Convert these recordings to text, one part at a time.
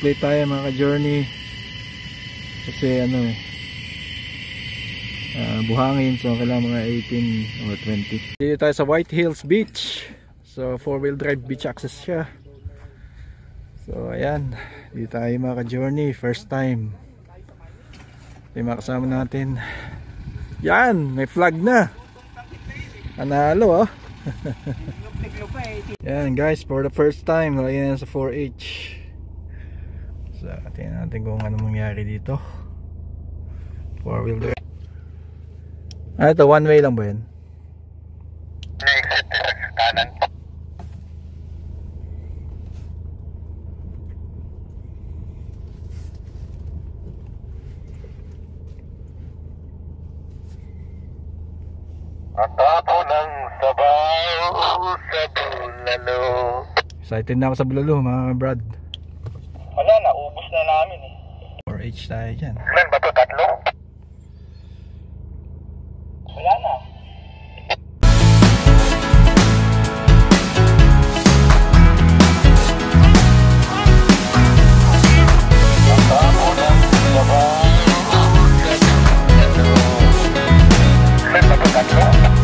complete tayo mga ka-journey. Kasi ano buhangin, so kailangan mga 18 or 20. Dito tayo sa White Hills Beach. So 4-wheel drive beach access siya. So ayan, dito tayo mga ka-journey, first time. Ito yung mga kasama natin. Yan, may flag na. Analo Yan guys, for the first time nalagyan sa 4H. So tingnan natin kung ano mangyari dito. 4-wheel drive. Ito one way lang ba yan? Kanan. Atapo ng sabaw sa bulalo. Excited na ako sa bulalo mga brad. Wala na, ubos na namin 4H tayo dyan. Ilan ba ito? 3? Wala na. Atapo ng sabaw sa bulalo. Ilan ba ito? 3?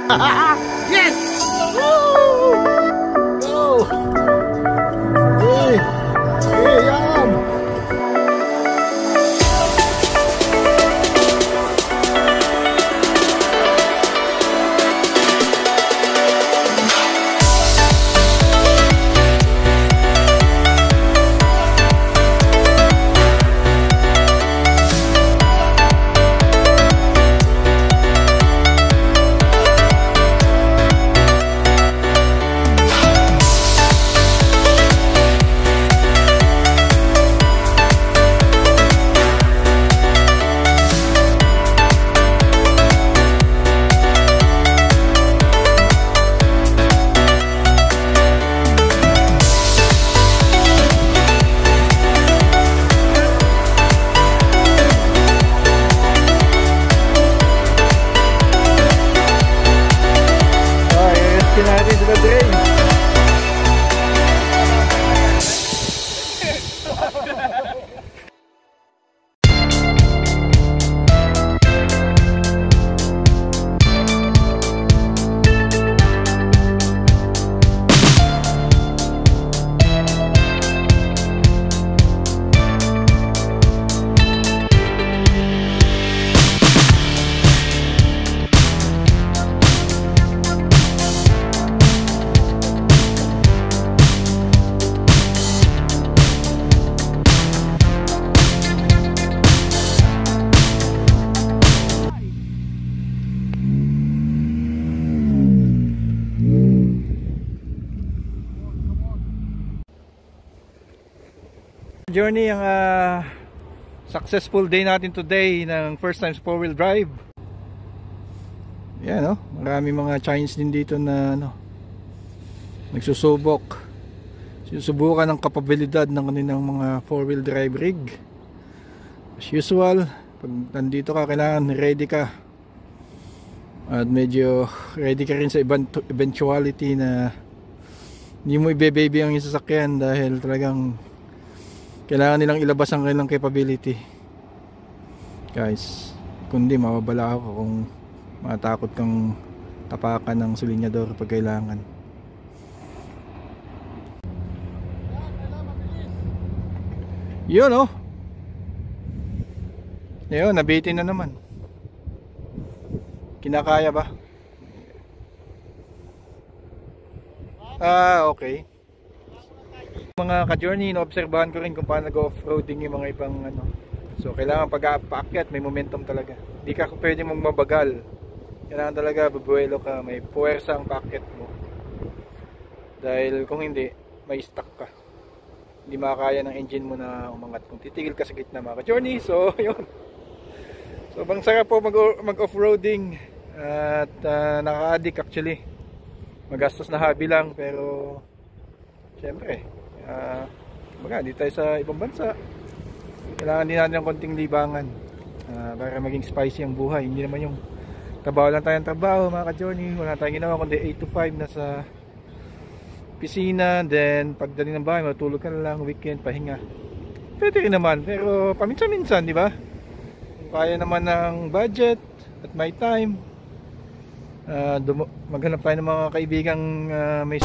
Yes! Woo! Go! Hey! Hey, yan! Journey ang successful day natin today ng first time 4-wheel drive. Yan, no? Marami mga Chinese din dito na nagsusubok. Sinusubukan ang kapabilidad ng kanilang mga 4-wheel drive rig. As usual, pag nandito ka, kailangan ready ka. At medyo ready ka rin sa eventuality na hindi mo ibe-baby ang sasakyan dahil talagang kailangan nilang ilabas ang kanilang capability. Guys, kundi mababala ako kung matakot kang tapakan ng silinyador pag kailangan. Yun, oh. Yun, nabitin na naman. Kinakaya ba? Okay. Mga ka-journey, inoobserbahan ko rin kung paano nag-off-roading yung mga ibang So kailangan pag-aakyat may momentum talaga. Hindi ka pwede mong mabagal. Kailangan talaga bubuelo ka, may puwersa ang paakyat mo. Dahil kung hindi, may stuck ka. Hindi makakaya ng engine mo na umangat kung titigil ka sa gitna, mga ka-journey. So yun. So bang sarap po mag-off-roading at nakaka-addict actually. Magastos na hobby lang pero syempre di tayo sa ibang bansa, kailangan din natin ng konting libangan para maging spicy ang buhay. Hindi naman yung trabaho lang tayong trabaho, mga ka-journey. Wala tayong ginawa kundi 8 to 5 na sa piscina, then pagdating ng bahay matulog ka na lang, weekend pahinga. Pwede rin naman, pero paminsan-minsan, di ba? Kung kaya naman ng budget at my time, maghanap tayo ng mga kaibigang may